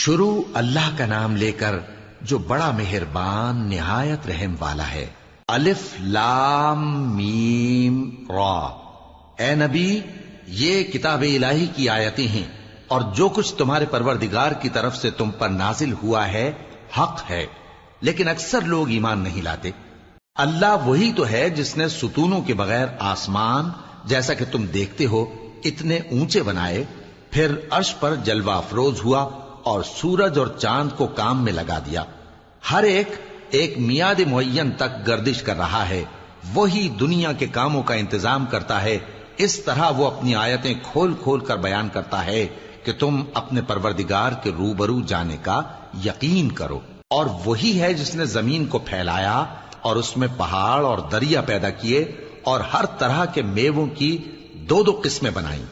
شروع اللہ کا نام لے کر جو بڑا مہربان نہایت رحم والا ہے۔ الف لام میم را۔ اے نبی، یہ کتاب الہی کی آیتیں ہیں، اور جو کچھ تمہارے پروردگار کی طرف سے تم پر نازل ہوا ہے حق ہے، لیکن اکثر لوگ ایمان نہیں لاتے۔ اللہ وہی تو ہے جس نے ستونوں کے بغیر آسمان جیسا کہ تم دیکھتے ہو اتنے اونچے بنائے، پھر عرش پر جلوہ افروز ہوا اور سورج اور چاند کو کام میں لگا دیا۔ ہر ایک میعاد معین تک گردش کر رہا ہے، وہی دنیا کے کاموں کا انتظام کرتا ہے۔ اس طرح وہ اپنی آیتیں کھول کھول کر بیان کرتا ہے کہ تم اپنے پروردگار کے روبرو جانے کا یقین کرو۔ اور وہی ہے جس نے زمین کو پھیلایا اور اس میں پہاڑ اور دریا پیدا کیے اور ہر طرح کے میووں کی دو دو قسمیں بنائیں۔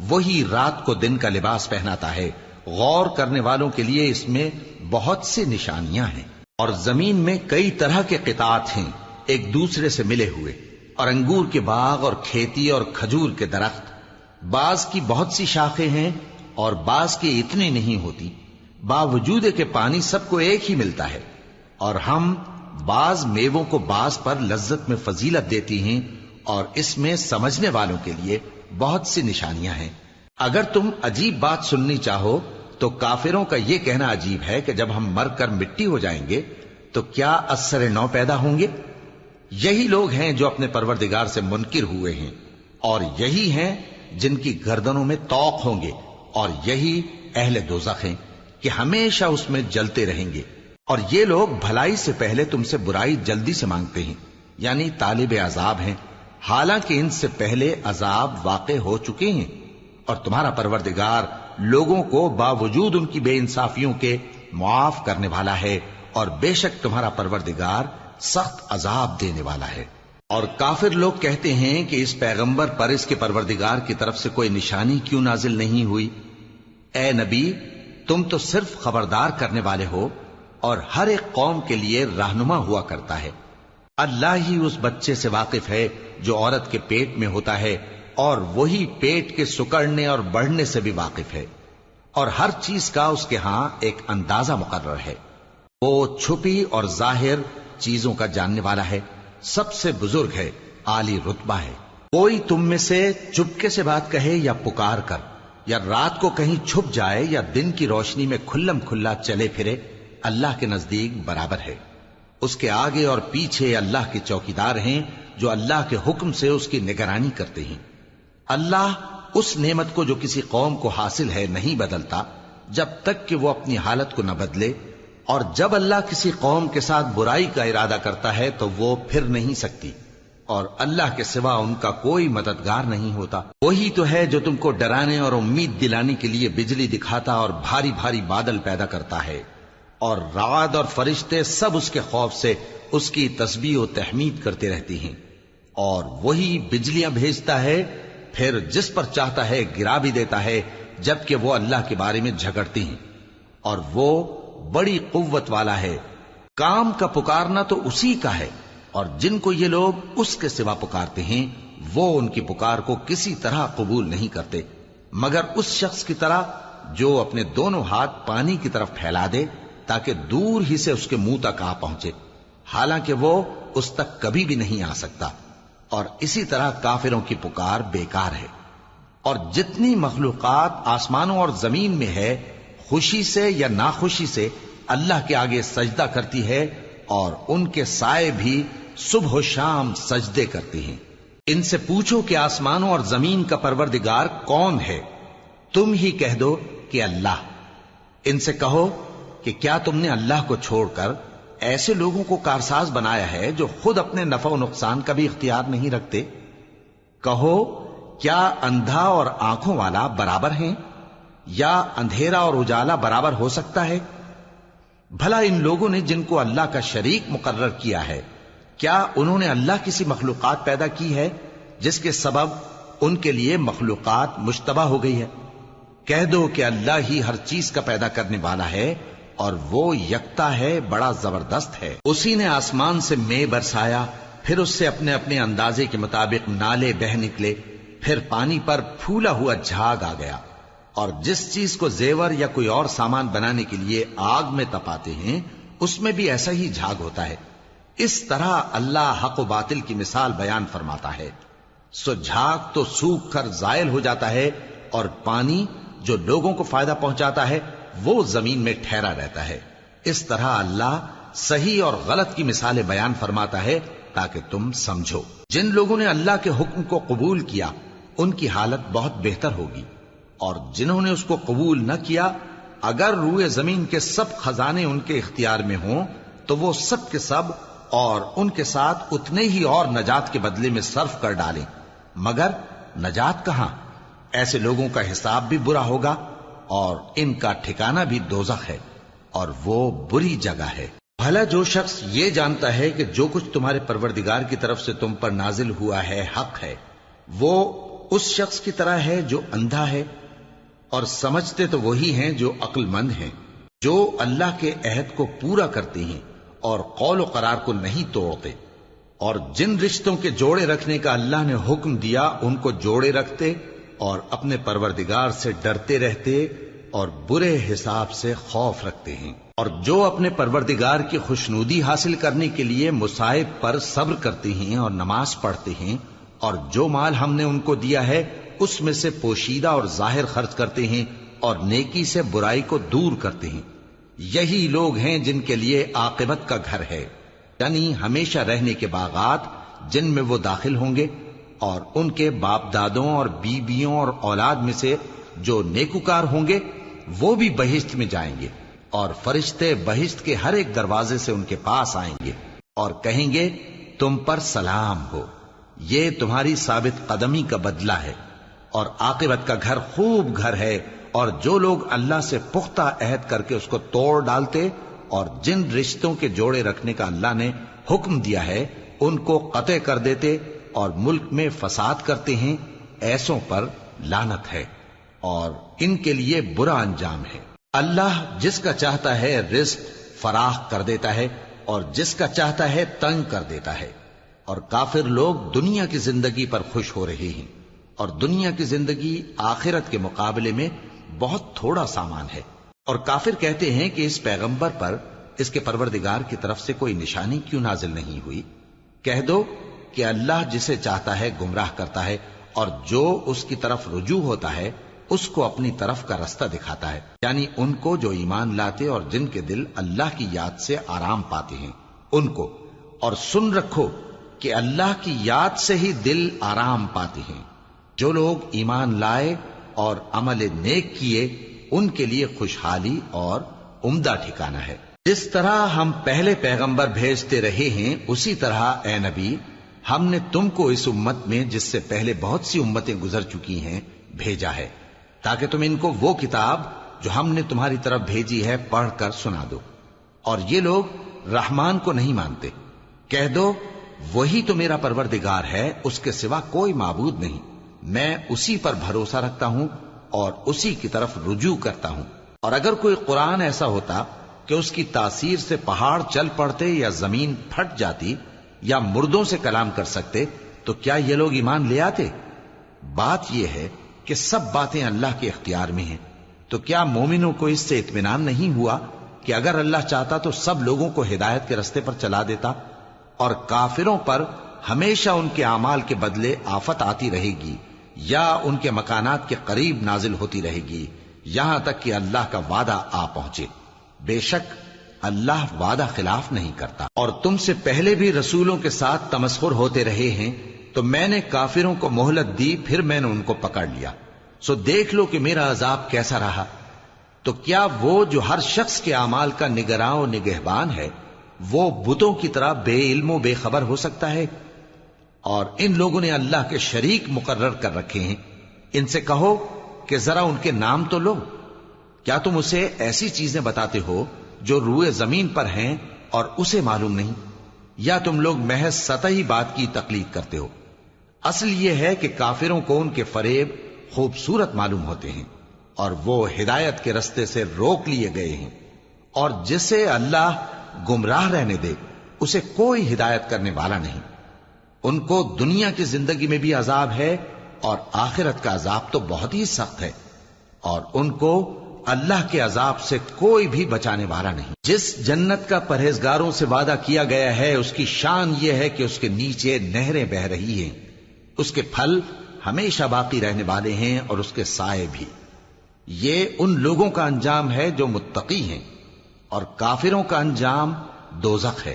وہی رات کو دن کا لباس پہناتا ہے۔ غور کرنے والوں کے لیے اس میں بہت سی نشانیاں ہیں۔ اور زمین میں کئی طرح کے قطعات ہیں ایک دوسرے سے ملے ہوئے، اور انگور کے باغ اور کھیتی اور کھجور کے درخت۔ بعض کی بہت سی شاخیں ہیں اور بعض کی اتنی نہیں ہوتی، باوجود کہ پانی سب کو ایک ہی ملتا ہے۔ اور ہم بعض میووں کو بعض پر لذت میں فضیلت دیتی ہیں، اور اس میں سمجھنے والوں کے لیے بہت سی نشانیاں ہیں۔ اگر تم عجیب بات سننی چاہو تو کافروں کا یہ کہنا عجیب ہے کہ جب ہم مر کر مٹی ہو جائیں گے تو کیا از سر نو پیدا ہوں گے؟ یہی لوگ ہیں جو اپنے پروردگار سے منکر ہوئے ہیں، اور یہی ہیں جن کی گردنوں میں طوق ہوں گے، اور یہی اہل دوزخ ہیں کہ ہمیشہ اس میں جلتے رہیں گے۔ اور یہ لوگ بھلائی سے پہلے تم سے برائی جلدی سے مانگتے ہیں، یعنی طالب عذاب ہیں، حالانکہ ان سے پہلے عذاب واقع ہو چکے ہیں۔ اور تمہارا پروردگار لوگوں کو باوجود ان کی بے انصافیوں کے معاف کرنے والا ہے، اور بے شک تمہارا پروردگار سخت عذاب دینے والا ہے۔ اور کافر لوگ کہتے ہیں کہ اس پیغمبر پر اس کے پروردگار کی طرف سے کوئی نشانی کیوں نازل نہیں ہوئی؟ اے نبی، تم تو صرف خبردار کرنے والے ہو، اور ہر ایک قوم کے لیے رہنما ہوا کرتا ہے۔ اللہ ہی اس بچے سے واقف ہے جو عورت کے پیٹ میں ہوتا ہے، اور وہی پیٹ کے سکڑنے اور بڑھنے سے بھی واقف ہے، اور ہر چیز کا اس کے ہاں ایک اندازہ مقرر ہے۔ وہ چھپی اور ظاہر چیزوں کا جاننے والا ہے، سب سے بزرگ ہے، عالی رتبہ ہے۔ کوئی تم میں سے چپکے سے بات کہے یا پکار کر، یا رات کو کہیں چھپ جائے یا دن کی روشنی میں کھلم کھلا چلے پھرے، اللہ کے نزدیک برابر ہے۔ اس کے آگے اور پیچھے اللہ کے چوکیدار ہیں جو اللہ کے حکم سے اس کی نگرانی کرتے ہیں۔ اللہ اس نعمت کو جو کسی قوم کو حاصل ہے نہیں بدلتا جب تک کہ وہ اپنی حالت کو نہ بدلے، اور جب اللہ کسی قوم کے ساتھ برائی کا ارادہ کرتا ہے تو وہ پھر نہیں سکتی، اور اللہ کے سوا ان کا کوئی مددگار نہیں ہوتا۔ وہی تو ہے جو تم کو ڈرانے اور امید دلانے کے لیے بجلی دکھاتا اور بھاری بھاری بادل پیدا کرتا ہے، اور رعد اور فرشتے سب اس کے خوف سے اس کی تسبیح و تحمید کرتے رہتی ہیں۔ اور وہی بجلیاں بھیجتا ہے، پھر جس پر چاہتا ہے گرا بھی دیتا ہے، جبکہ وہ اللہ کے بارے میں جھگڑتے ہیں، اور وہ بڑی قوت والا ہے۔ کام کا پکارنا تو اسی کا ہے، اور جن کو یہ لوگ اس کے سوا پکارتے ہیں وہ ان کی پکار کو کسی طرح قبول نہیں کرتے، مگر اس شخص کی طرح جو اپنے دونوں ہاتھ پانی کی طرف پھیلا دے تاکہ دور ہی سے اس کے منہ تک آ پہنچے، حالانکہ وہ اس تک کبھی بھی نہیں آ سکتا۔ اور اسی طرح کافروں کی پکار بیکار ہے۔ اور جتنی مخلوقات آسمانوں اور زمین میں ہے، خوشی سے یا ناخوشی سے اللہ کے آگے سجدہ کرتی ہے، اور ان کے سائے بھی صبح و شام سجدے کرتے ہیں۔ ان سے پوچھو کہ آسمانوں اور زمین کا پروردگار کون ہے؟ تم ہی کہہ دو کہ اللہ۔ ان سے کہو کہ کیا تم نے اللہ کو چھوڑ کر ایسے لوگوں کو کارساز بنایا ہے جو خود اپنے نفع و نقصان کا بھی اختیار نہیں رکھتے؟ کہو کیا اندھا اور آنکھوں والا برابر ہیں، یا اندھیرا اور اجالا برابر ہو سکتا ہے؟ بھلا ان لوگوں نے جن کو اللہ کا شریک مقرر کیا ہے، کیا انہوں نے اللہ کسی مخلوقات پیدا کی ہے جس کے سبب ان کے لیے مخلوقات مشتبہ ہو گئی ہے؟ کہہ دو کہ اللہ ہی ہر چیز کا پیدا کرنے والا ہے، اور وہ یکتا ہے، بڑا زبردست ہے۔ اسی نے آسمان سے مے برسایا، پھر اس سے اپنے اپنے اندازے کے مطابق نالے بہہ نکلے، پھر پانی پر پھولا ہوا جھاگ آ گیا، اور جس چیز کو زیور یا کوئی اور سامان بنانے کے لیے آگ میں تپاتے ہیں اس میں بھی ایسا ہی جھاگ ہوتا ہے. اس طرح اللہ حق و باطل کی مثال بیان فرماتا ہے. سو جھاگ تو سوکھ کر زائل ہو جاتا ہے اور پانی جو لوگوں کو فائدہ پہنچاتا ہے وہ زمین میں ٹھہرا رہتا ہے. اس طرح اللہ صحیح اور غلط کی مثالیں بیان فرماتا ہے تاکہ تم سمجھو. جن لوگوں نے اللہ کے حکم کو قبول کیا ان کی حالت بہت بہتر ہوگی، اور جنہوں نے اس کو قبول نہ کیا اگر روئے زمین کے سب خزانے ان کے اختیار میں ہوں تو وہ سب کے سب اور ان کے ساتھ اتنے ہی اور نجات کے بدلے میں صرف کر ڈالیں، مگر نجات کہاں؟ ایسے لوگوں کا حساب بھی برا ہوگا اور ان کا ٹھکانہ بھی دوزخ ہے، اور وہ بری جگہ ہے. بھلا جو شخص یہ جانتا ہے کہ جو کچھ تمہارے پروردگار کی طرف سے تم پر نازل ہوا ہے حق ہے، وہ اس شخص کی طرح ہے جو اندھا ہے. اور سمجھتے تو وہی ہیں جو عقل مند ہیں، جو اللہ کے عہد کو پورا کرتے ہیں اور قول و قرار کو نہیں توڑتے، اور جن رشتوں کے جوڑے رکھنے کا اللہ نے حکم دیا ان کو جوڑے رکھتے اور اپنے پروردگار سے ڈرتے رہتے اور برے حساب سے خوف رکھتے ہیں. اور جو اپنے پروردگار کی خوشنودی حاصل کرنے کے لیے مصائب پر صبر کرتے ہیں اور نماز پڑھتے ہیں، اور جو مال ہم نے ان کو دیا ہے اس میں سے پوشیدہ اور ظاہر خرچ کرتے ہیں اور نیکی سے برائی کو دور کرتے ہیں، یہی لوگ ہیں جن کے لیے عاقبت کا گھر ہے، یعنی ہمیشہ رہنے کے باغات جن میں وہ داخل ہوں گے. اور ان کے باپ دادوں اور بیویوں اور اولاد میں سے جو نیکوکار ہوں گے وہ بھی بہشت میں جائیں گے، اور فرشتے بہشت کے ہر ایک دروازے سے ان کے پاس آئیں گے اور کہیں گے تم پر سلام ہو، یہ تمہاری ثابت قدمی کا بدلہ ہے، اور عاقبت کا گھر خوب گھر ہے. اور جو لوگ اللہ سے پختہ عہد کر کے اس کو توڑ ڈالتے اور جن رشتوں کے جوڑے رکھنے کا اللہ نے حکم دیا ہے ان کو قطع کر دیتے اور ملک میں فساد کرتے ہیں، ایسوں پر لعنت ہے اور ان کے لیے برا انجام ہے. اللہ جس کا چاہتا ہے رزق فراخ کر دیتا ہے اور جس کا چاہتا ہے تنگ کر دیتا ہے. اور کافر لوگ دنیا کی زندگی پر خوش ہو رہے ہیں، اور دنیا کی زندگی آخرت کے مقابلے میں بہت تھوڑا سامان ہے. اور کافر کہتے ہیں کہ اس پیغمبر پر اس کے پروردگار کی طرف سے کوئی نشانی کیوں نازل نہیں ہوئی؟ کہہ دو کہ اللہ جسے چاہتا ہے گمراہ کرتا ہے، اور جو اس کی طرف رجوع ہوتا ہے اس کو اپنی طرف کا رستہ دکھاتا ہے، یعنی ان کو جو ایمان لاتے اور جن کے دل اللہ کی یاد سے آرام پاتے ہیں ان کو. اور سن رکھو کہ اللہ کی یاد سے ہی دل آرام پاتے ہیں. جو لوگ ایمان لائے اور عمل نیک کیے ان کے لیے خوشحالی اور عمدہ ٹھکانہ ہے. جس طرح ہم پہلے پیغمبر بھیجتے رہے ہیں اسی طرح اے نبی ہم نے تم کو اس امت میں جس سے پہلے بہت سی امتیں گزر چکی ہیں بھیجا ہے، تاکہ تم ان کو وہ کتاب جو ہم نے تمہاری طرف بھیجی ہے پڑھ کر سنا دو. اور یہ لوگ رحمان کو نہیں مانتے. کہہ دو وہی تو میرا پروردگار ہے، اس کے سوا کوئی معبود نہیں، میں اسی پر بھروسہ رکھتا ہوں اور اسی کی طرف رجوع کرتا ہوں. اور اگر کوئی قرآن ایسا ہوتا کہ اس کی تاثیر سے پہاڑ چل پڑتے یا زمین پھٹ جاتی یا مردوں سے کلام کر سکتے تو کیا یہ لوگ ایمان لے آتے؟ بات یہ ہے کہ سب باتیں اللہ کے اختیار میں ہیں. تو کیا مومنوں کو اس سے اطمینان نہیں ہوا کہ اگر اللہ چاہتا تو سب لوگوں کو ہدایت کے رستے پر چلا دیتا؟ اور کافروں پر ہمیشہ ان کے اعمال کے بدلے آفت آتی رہے گی یا ان کے مکانات کے قریب نازل ہوتی رہے گی یہاں تک کہ اللہ کا وعدہ آ پہنچے. بے شک اللہ وعدہ خلاف نہیں کرتا. اور تم سے پہلے بھی رسولوں کے ساتھ تمسخر ہوتے رہے ہیں تو میں نے کافروں کو مہلت دی، پھر میں نے ان کو پکڑ لیا. سو دیکھ لو کہ میرا عذاب کیسا رہا. تو کیا وہ جو ہر شخص کے اعمال کا نگراں و نگہبان ہے وہ بتوں کی طرح بے علم و بے خبر ہو سکتا ہے؟ اور ان لوگوں نے اللہ کے شریک مقرر کر رکھے ہیں. ان سے کہو کہ ذرا ان کے نام تو لو. کیا تم اسے ایسی چیزیں بتاتے ہو جو روئے زمین پر ہیں اور اسے معلوم نہیں؟ یا تم لوگ محض سطحی بات کی تقلید کرتے ہو؟ اصل یہ ہے کہ کافروں کو ان کے فریب خوبصورت معلوم ہوتے ہیں اور وہ ہدایت کے رستے سے روک لیے گئے ہیں. اور جسے اللہ گمراہ رہنے دے اسے کوئی ہدایت کرنے والا نہیں. ان کو دنیا کی زندگی میں بھی عذاب ہے اور آخرت کا عذاب تو بہت ہی سخت ہے. اور ان کو اللہ کے عذاب سے کوئی بھی بچانے والا نہیں۔ جس جنت کا پرہیزگاروں سے وعدہ کیا گیا ہے اس کی شان یہ ہے کہ اس کے نیچے نہریں بہ رہی ہیں، اس کے پھل ہمیشہ باقی رہنے والے ہیں اور اس کے سائے بھی۔ یہ ان لوگوں کا انجام ہے جو متقی ہیں، اور کافروں کا انجام دوزخ ہے۔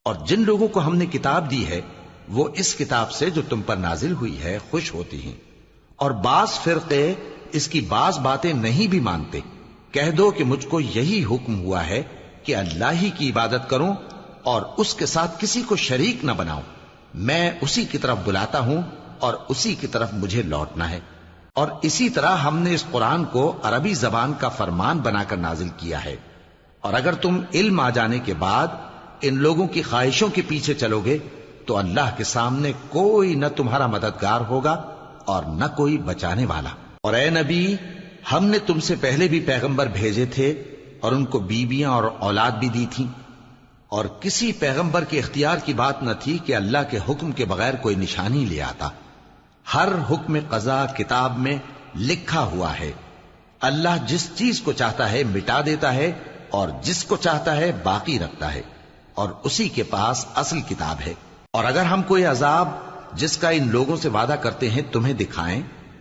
اور جن لوگوں کو ہم نے کتاب دی ہے وہ اس کتاب سے جو تم پر نازل ہوئی ہے خوش ہوتی ہیں، اور بعض فرقے اس کی بعض باتیں نہیں بھی مانتے۔ کہہ دو کہ مجھ کو یہی حکم ہوا ہے کہ اللہ ہی کی عبادت کروں اور اس کے ساتھ کسی کو شریک نہ بناؤں۔ میں اسی کی طرف بلاتا ہوں اور اسی کی طرف مجھے لوٹنا ہے۔ اور اسی طرح ہم نے اس قرآن کو عربی زبان کا فرمان بنا کر نازل کیا ہے۔ اور اگر تم علم آ جانے کے بعد ان لوگوں کی خواہشوں کے پیچھے چلو گے تو اللہ کے سامنے کوئی نہ تمہارا مددگار ہوگا اور نہ کوئی بچانے والا۔ اور اے نبی، ہم نے تم سے پہلے بھی پیغمبر بھیجے تھے اور ان کو بیویاں اور اولاد بھی دی تھیں، اور کسی پیغمبر کے اختیار کی بات نہ تھی کہ اللہ کے حکم کے بغیر کوئی نشانی لے آتا۔ ہر حکم قضا کتاب میں لکھا ہوا ہے۔ اللہ جس چیز کو چاہتا ہے مٹا دیتا ہے اور جس کو چاہتا ہے باقی رکھتا ہے، اور اسی کے پاس اصل کتاب ہے۔ اور اگر ہم کوئی عذاب جس کا ان لوگوں سے وعدہ کرتے ہیں تمہیں دکھائیں،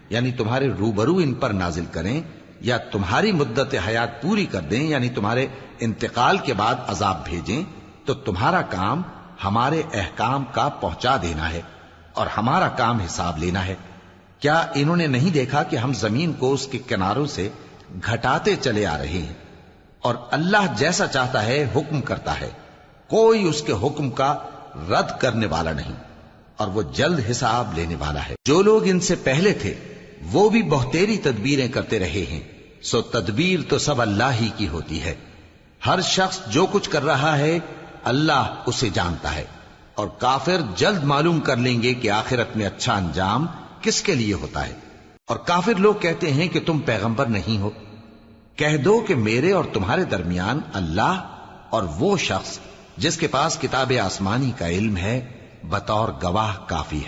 یعنی تمہارے روبرو ان پر نازل کریں، یا تمہاری مدت حیات پوری کر دیں، یعنی تمہارے انتقال کے بعد عذاب بھیجیں، تو تمہارا کام ہمارے احکام کا پہنچا دینا ہے اور ہمارا کام حساب لینا ہے۔ کیا انہوں نے نہیں دیکھا کہ ہم زمین کو اس کے کناروں سے گھٹاتے چلے آ رہے ہیں؟ اور اللہ جیسا چاہتا ہے حکم کرتا ہے، کوئی اس کے حکم کا رد کرنے والا نہیں، اور وہ جلد حساب لینے والا ہے۔ جو لوگ ان سے پہلے تھے وہ بھی بہتیری تدبیریں کرتے رہے ہیں، سو تدبیر تو سب اللہ ہی کی ہوتی ہے۔ ہر شخص جو کچھ کر رہا ہے اللہ اسے جانتا ہے، اور کافر جلد معلوم کر لیں گے کہ آخرت میں اچھا انجام کس کے لیے ہوتا ہے۔ اور کافر لوگ کہتے ہیں کہ تم پیغمبر نہیں ہو۔ کہہ دو کہ میرے اور تمہارے درمیان اللہ اور وہ شخص جس کے پاس کتاب آسمانی کا علم ہے بطور گواہ کافی ہے۔